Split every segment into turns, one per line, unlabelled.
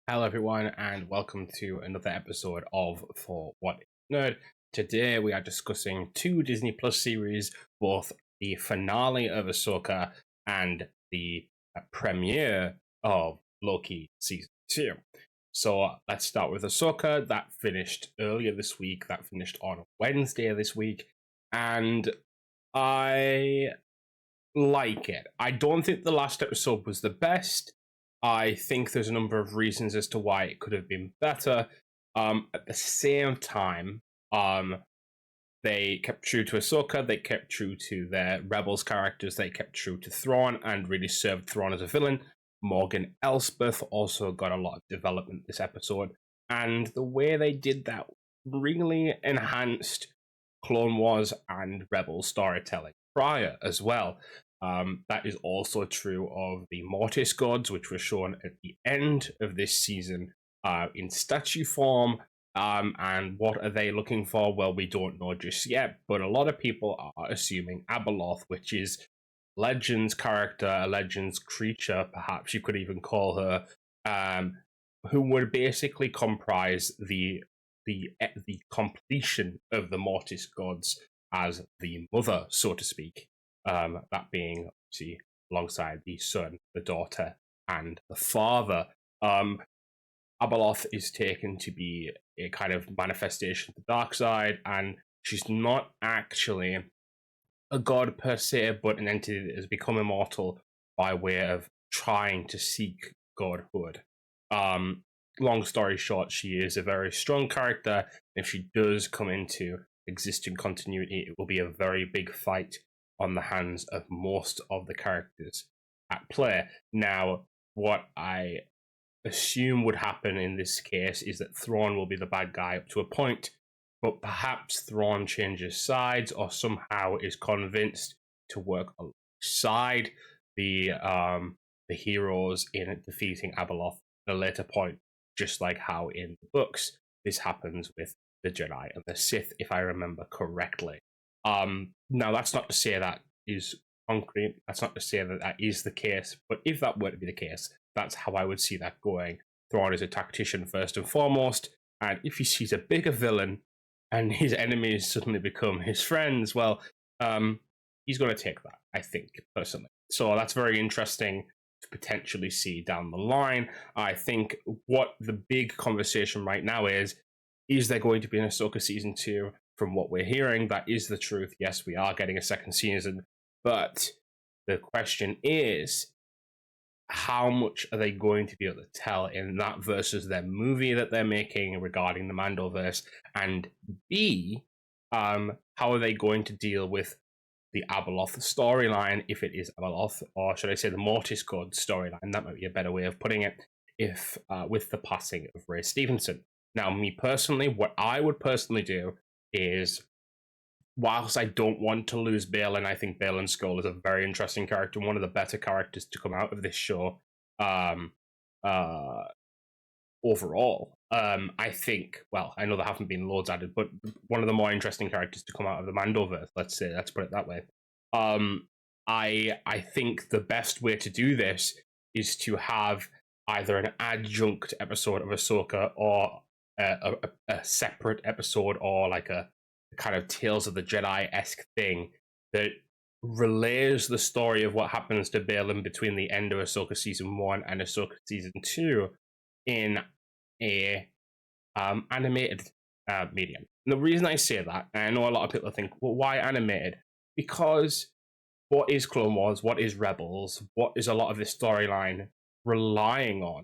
Hello, everyone, and welcome to another episode of For What Is Nerd. Today, we are discussing two Disney Plus series, both the finale of Ahsoka and the premiere of Loki Season 2. So, let's start with Ahsoka. That finished earlier this week, that finished on Wednesday this week, and I like it. I don't think the last episode was the best. I think there's a number of reasons as to why it could have been better. At the same time, they kept true to Ahsoka, they kept true to their Rebels characters, they kept true to Thrawn, and really served Thrawn as a villain. Morgan Elspeth also got a lot of development this episode, and the way they did that really enhanced Clone Wars and Rebels storytelling prior as well. That is also true of the Mortis gods, which were shown at the end of this season in statue form. And what are they looking for? Well, we don't know just yet, but a lot of people are assuming Abeloth, which is Legends character, a Legends creature, perhaps you could even call her, who would basically comprise the completion of the Mortis gods as the mother, so to speak. That being obviously alongside the son, the daughter, and the father. Abeloth is taken to be a kind of manifestation of the dark side, and she's not actually a god per se, but an entity that has become immortal by way of trying to seek godhood. Long story short, she is a very strong character. If she does come into existing continuity, it will be a very big fight on the hands of most of the characters at play. Now, what I assume would happen in this case is that Thrawn will be the bad guy up to a point, but perhaps Thrawn changes sides or somehow is convinced to work alongside the heroes in defeating Abeloth at a later point, just like how in the books this happens with the Jedi and the Sith, if I remember correctly. Now that's not to say that is concrete. That's not to say that that is the case. But if that were to be the case, that's how I would see that going. Thrawn is a tactician first and foremost, and if he sees a bigger villain and his enemies suddenly become his friends, well, he's going to take that, I think, personally. So that's very interesting to potentially see down the line. I think what the big conversation right now is there going to be an Ahsoka season 2? From what we're hearing, that is the truth. Yes, we are getting a second season, but the question is, how much are they going to be able to tell in that versus their movie that they're making regarding the Mandoverse? And B, how are they going to deal with the Abeloth storyline, if it is Abeloth, or should I say the Mortis God storyline? That might be a better way of putting it, if with the passing of Ray Stevenson. Now, me personally, what I would personally do is, whilst I don't want to lose Balin, I think Balin Skull is a very interesting character, one of the better characters to come out of this show. Um, uh, Overall, I think. Well, I know there haven't been loads added, but one of the more interesting characters to come out of the Mandoverse. Let's put it that way. I think the best way to do this is to have either an adjunct episode of Ahsoka or a separate episode, or like a kind of Tales of the Jedi esque thing that relays the story of what happens to Balin between the end of Ahsoka season 1 and Ahsoka season 2 in a animated medium. And the reason I say that, and I know a lot of people think, well, why animated? Because what is Clone Wars? What is Rebels? What is a lot of this storyline relying on?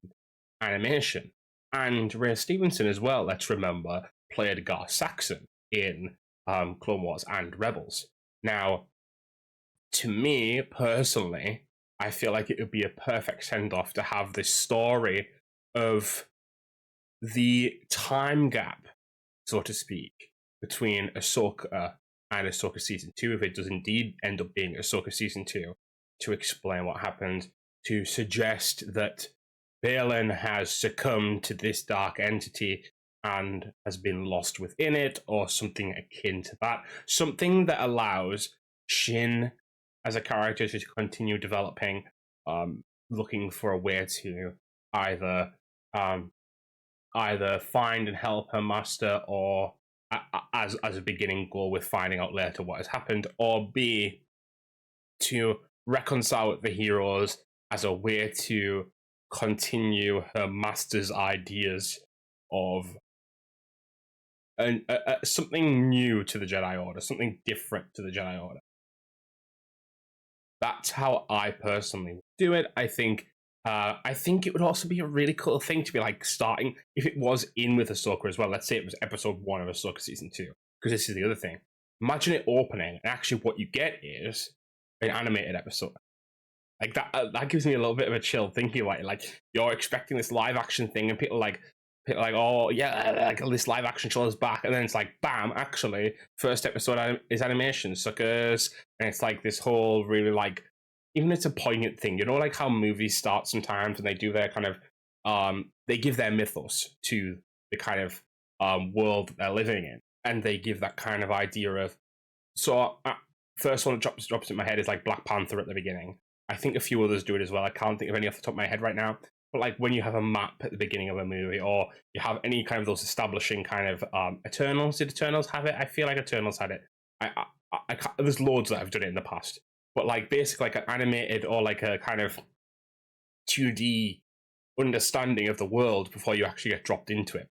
Animation. And Ray Stevenson as well, let's remember, played Gar Saxon in Clone Wars and Rebels. Now, to me personally, I feel like it would be a perfect send off to have this story of the time gap, so to speak, between Ahsoka and Ahsoka season 2, if it does indeed end up being Ahsoka season 2, to explain what happened, to suggest that Balin has succumbed to this dark entity and has been lost within it, or something akin to that. Something that allows Shin as a character to continue developing, looking for a way to either um, either find and help her master, or as a beginning goal with finding out later what has happened, or B, to reconcile with the heroes as a way to continue her master's ideas of something new to the Jedi Order, something different to the Jedi Order. That's how I personally would do it. I think it would also be a really cool thing to be like starting, if it was in with Ahsoka as well. Let's say it was episode 1 of Ahsoka season 2, because this is the other thing. Imagine it opening, and actually what you get is an animated episode. Like that gives me a little bit of a chill thinking about it. Like, you're expecting this live action thing, and people like, oh yeah, like this live action show is back, and then it's like, bam, actually, first episode is animation, suckers, and it's like this whole really like, even it's a poignant thing, you know, like how movies start sometimes and they do their kind of, they give their mythos to the kind of world that they're living in, and they give that kind of idea of, so first one that drops in my head is like Black Panther at the beginning. I think a few others do it as well. I can't think of any off the top of my head right now. But like when you have a map at the beginning of a movie, or you have any kind of those establishing kind of Eternals. Did Eternals have it? I feel like Eternals had it. I there's loads that have done it in the past. But like basically like an animated or like a kind of 2D understanding of the world before you actually get dropped into it.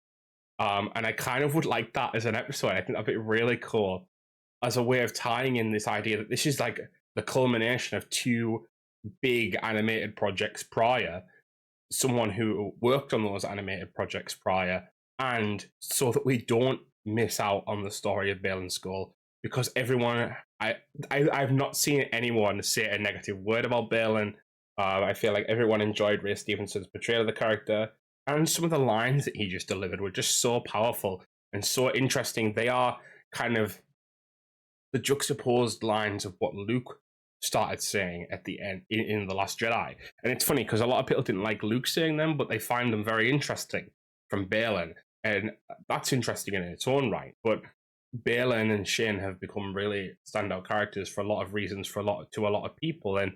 And I kind of would like that as an episode. I think that'd be really cool as a way of tying in this idea that this is like the culmination of two big animated projects prior, someone who worked on those animated projects prior, and so that we don't miss out on the story of Bale and Skull, because everyone, I've not seen anyone say a negative word about Balin. I feel like everyone enjoyed Ray Stevenson's portrayal of the character, and some of the lines that he just delivered were just so powerful and so interesting. They are kind of the juxtaposed lines of what Luke started saying at the end in The Last Jedi. And it's funny because a lot of people didn't like Luke saying them, but they find them very interesting from Balin. And that's interesting in its own right. But Balin and Shin have become really standout characters for a lot of reasons, to a lot of people. And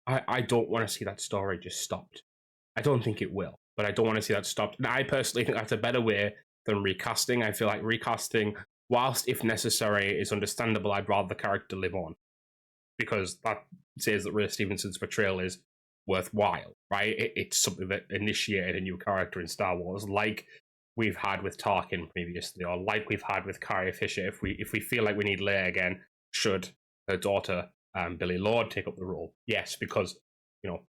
I don't want to see that story just stopped. I don't think it will, but I don't want to see that stopped. And I personally think that's a better way than recasting. I feel like recasting, whilst if necessary is understandable, I'd rather the character live on, because that says that Ray Stevenson's portrayal is worthwhile, right? It's something that initiated a new character in Star Wars, like we've had with Tarkin previously, or like we've had with Carrie Fisher. If we feel like we need Leia again, should her daughter Billy Lord take up the role? Yes, because you know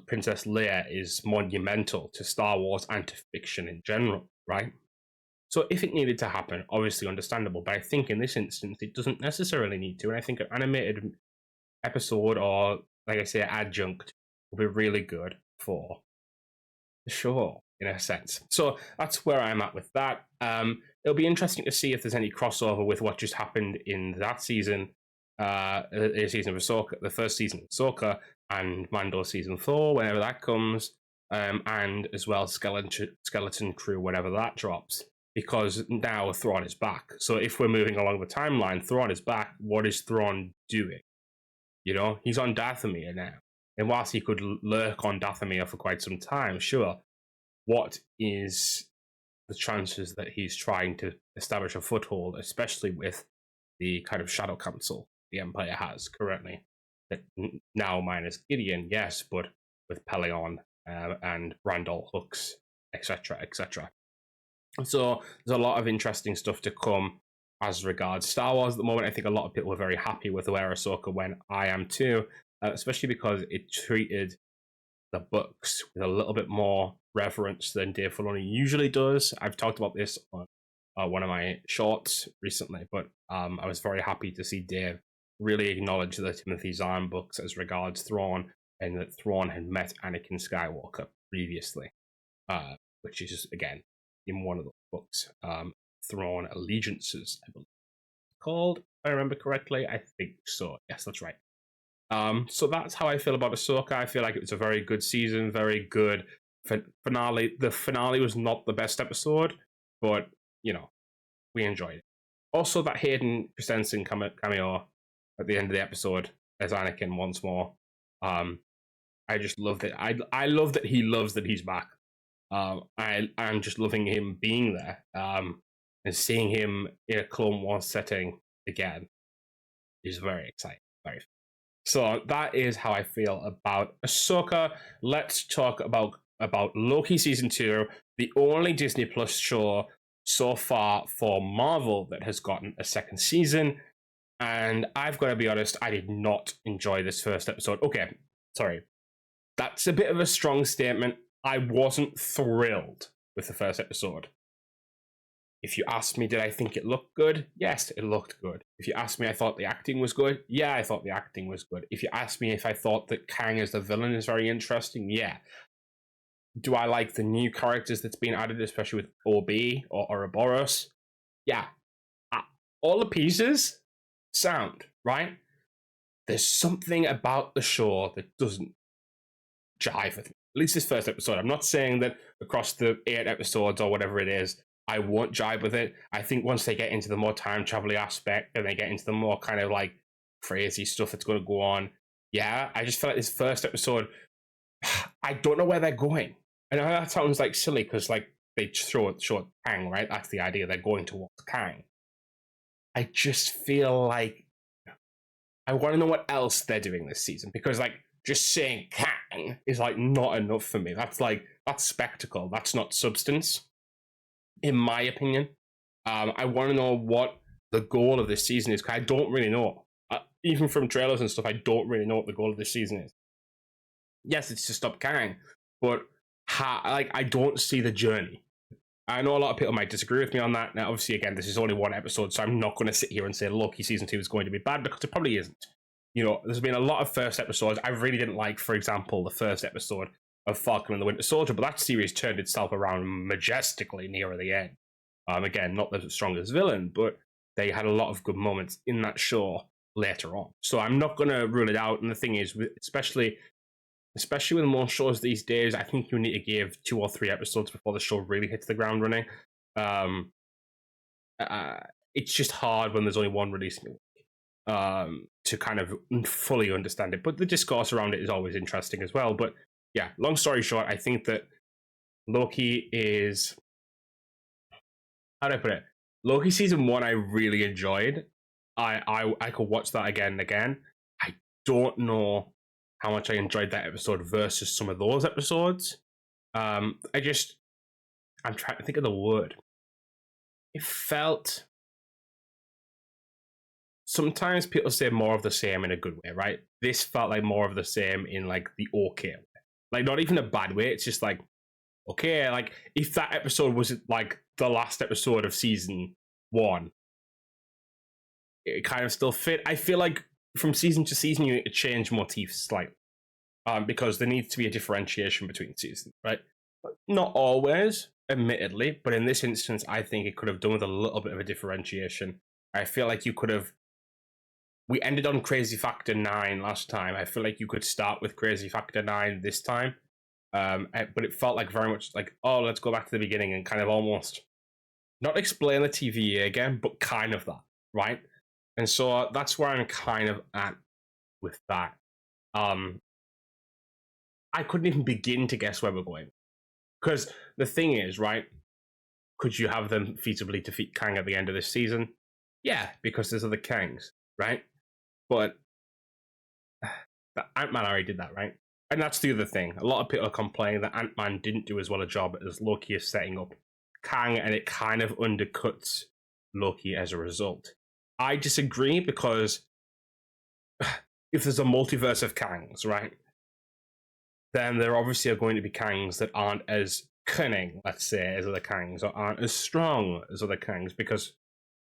Princess Leia is monumental to Star Wars and to fiction in general, right? So if it needed to happen, obviously understandable, but I think in this instance it doesn't necessarily need to, and I think an animated episode, or like I say, adjunct, will be really good for the show in a sense. So that's where I'm at with that. It'll be interesting to see if there's any crossover with what just happened in that season, the season of Ahsoka, the first season of Ahsoka, and Mando season 4, whenever that comes, and as well Skeleton Crew, whenever that drops. Because now Thrawn is back. So if we're moving along the timeline, Thrawn is back. What is Thrawn doing? You know, he's on Dathomir now. And whilst he could lurk on Dathomir for quite some time, sure, what is the chances that he's trying to establish a foothold, especially with the kind of shadow council the Empire has currently? That now minus Gideon, yes, but with Pelion and Randall Hooks, etc., etc. So there's a lot of interesting stuff to come as regards Star Wars at the moment. I think a lot of people are very happy with where Ahsoka went. I am too, especially because it treated the books with a little bit more reverence than Dave Filoni usually does. I've talked about this on one of my shorts recently, but I was very happy to see Dave really acknowledge the Timothy Zahn books as regards Thrawn, and that Thrawn had met Anakin Skywalker previously, which is just, again, in one of the books, Thrawn Allegiances, I believe called, if I remember correctly. I think so. Yes, that's right. So that's how I feel about Ahsoka. I feel like it was a very good season, very good finale. The finale was not the best episode, but you know, we enjoyed it. Also, that Hayden Christensen cameo at the end of the episode as Anakin once more. I just loved it. I love that he loves that he's back. I'm just loving him being there, and seeing him in a Clone Wars setting again is very exciting. Very. So that is how I feel about Ahsoka. Let's talk about Loki season 2, the only Disney Plus show so far for Marvel that has gotten a second season. And I've got to be honest, I did not enjoy this first episode. Okay, sorry. That's a bit of a strong statement. I wasn't thrilled with the first episode. If you asked me, did I think it looked good? Yes, it looked good. If you asked me, I thought the acting was good. Yeah, I thought the acting was good. If you asked me if I thought that Kang as the villain is very interesting, yeah. Do I like the new characters that's been added, especially with OB or Ouroboros? Yeah. All the pieces sound, right? There's something about the show that doesn't jive with me. At least this first episode. I'm not saying that across the 8 episodes or whatever it is, I won't jive with it. I think once they get into the more time travel aspect and they get into the more kind of like crazy stuff that's going to go on, yeah, I just feel like this first episode, I don't know where they're going. I know that sounds like silly because like they throw it short Kang, right? That's the idea. They're going towards Kang. I just feel like I want to know what else they're doing this season because like just saying Kang is like not enough for me. That's spectacle. That's not substance, in my opinion. I want to know what the goal of this season is because I don't really know. Even from trailers and stuff, I don't really know what the goal of this season is. Yes, it's to stop Kang, but I don't see the journey. I know a lot of people might disagree with me on that. Now, obviously, again, this is only one episode, so I'm not going to sit here and say Loki season 2 is going to be bad because it probably isn't. You know, there's been a lot of first episodes. I really didn't like, for example, the first episode of Falcon and the Winter Soldier, but that series turned itself around majestically near the end. Again, not the strongest villain, but they had a lot of good moments in that show later on. So I'm not going to rule it out. And the thing is, especially with more shows these days, I think you need to give 2 or 3 episodes before the show really hits the ground running. It's just hard when there's only one releasing a week to kind of fully understand it. But the discourse around it is always interesting as well. But yeah, long story short, I think that Loki is... How do I put it? Loki season 1 I really enjoyed. I could watch that again and again. I don't know how much I enjoyed that episode versus some of those episodes. I'm trying to think of the word. It felt... Sometimes people say more of the same in a good way, right? This felt like more of the same in like the okay way. Like not even a bad way, it's just like, okay, like if that episode was like the last episode of season 1, it kind of still fit. I feel like from season to season, you need to change motifs slightly because there needs to be a differentiation between seasons, right? Not always, admittedly, but in this instance, I think it could have done with a little bit of a differentiation. I feel like you could have. We ended on Crazy Factor 9 last time. I feel like you could start with Crazy Factor 9 this time. But it felt like very much like, oh, let's go back to the beginning and kind of almost not explain the TVA again, but kind of that, right? And so that's where I'm kind of at with that. I couldn't even begin to guess where we're going. Because the thing is, right, could you have them feasibly defeat Kang at the end of this season? Yeah, because there's other Kangs, right? But Ant-Man already did that, right? And that's the other thing. A lot of people are complaining that Ant-Man didn't do as well a job as Loki is setting up Kang, and it kind of undercuts Loki as a result. I disagree because if there's a multiverse of Kangs, right, then there obviously are going to be Kangs that aren't as cunning, let's say, as other Kangs, or aren't as strong as other Kangs, because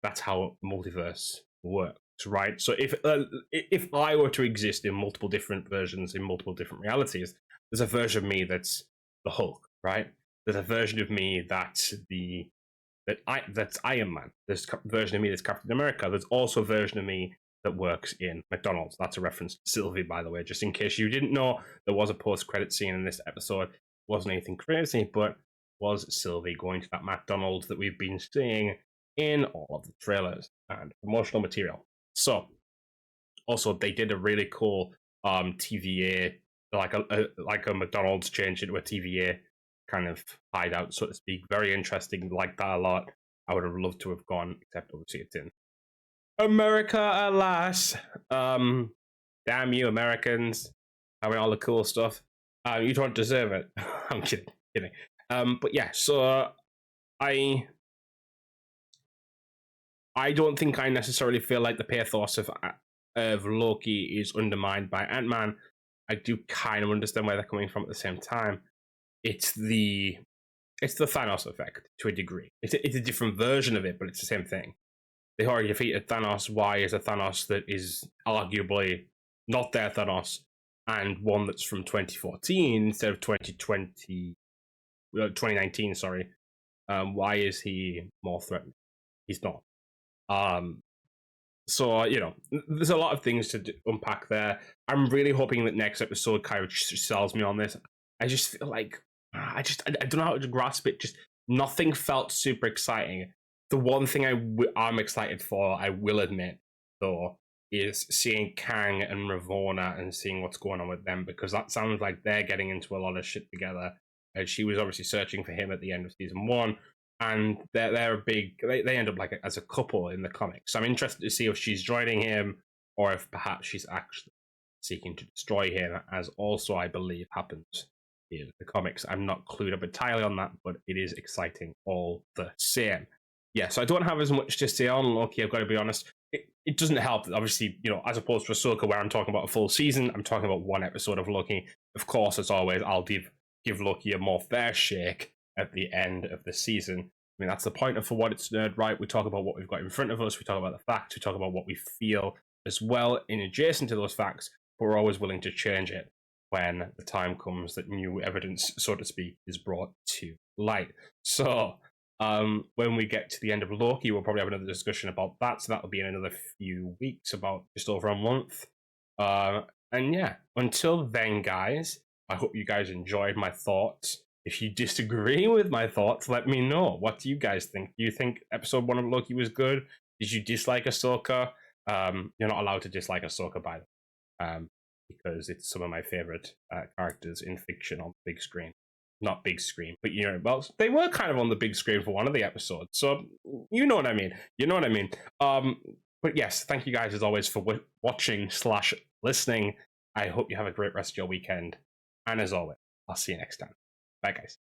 that's how multiverse works, right? So if I were to exist in multiple different versions in multiple different realities, there's a version of me that's the Hulk, right? There's a version of me that's that's Iron Man. There's a version of me that's Captain America. There's also a version of me that works in McDonald's. That's a reference to Sylvie, by the way, just in case you didn't know. There was a post-credit scene in this episode. It wasn't anything crazy, but was Sylvie going to that McDonald's that we've been seeing in all of the trailers and promotional material. So, also they did a really cool TVA, like a McDonald's changed into a TVA kind of hideout, so to speak. Very interesting, like that a lot. I would have loved to have gone, except obviously it's in America, alas. Damn you, Americans, having all the cool stuff. You don't deserve it. I'm kidding. But yeah, so I don't think I necessarily feel like the pathos of Loki is undermined by Ant-Man. I do kind of understand where they're coming from at the same time. It's the Thanos effect to a degree. It's a different version of it, but it's the same thing. They already defeated Thanos. Why is a Thanos that is arguably not their Thanos and one that's from 2014 instead of 2019? Sorry. Why is he more threatening? He's not. So, there's a lot of things to unpack there. I'm really hoping that next episode kind of sells me on this. I just feel like I don't know how to grasp it. Just nothing felt super exciting. The one thing I'm excited for, I will admit, though, is seeing Kang and Ravonna and seeing what's going on with them, because that sounds like they're getting into a lot of shit together. She was obviously searching for him at the end of season 1, and they're a big. They end up like as a couple in the comics. So I'm interested to see if she's joining him or if perhaps she's actually seeking to destroy him, as also I believe happens in the comics. I'm not clued up entirely on that, but it is exciting all the same. Yeah, so I don't have as much to say on Loki, I've got to be honest. It doesn't help that obviously, as opposed to Ahsoka where I'm talking about a full season, I'm talking about one episode of Loki. Of course, as always, I'll give Loki a more fair shake at the end of the season. I mean, that's the point of For What It's Nerd, right? We talk about what we've got in front of us, we talk about the facts, we talk about what we feel as well in adjacent to those facts, but we're always willing to change it when the time comes that new evidence, so to speak, is brought to light. So, when we get to the end of Loki, we'll probably have another discussion about that. So that'll be in another few weeks, about just over a month. And yeah, until then, guys, I hope you guys enjoyed my thoughts. If you disagree with my thoughts, let me know. What do you guys think? Do you think episode 1 of Loki was good? Did you dislike Ahsoka? You're not allowed to dislike Ahsoka, by the way, because it's some of my favorite characters in fiction on the big screen. Not big screen, but well, they were kind of on the big screen for one of the episodes, so you know what I mean. But yes, thank you guys as always for watching/listening. I hope you have a great rest of your weekend, and as always, I'll see you next time. Bye, guys.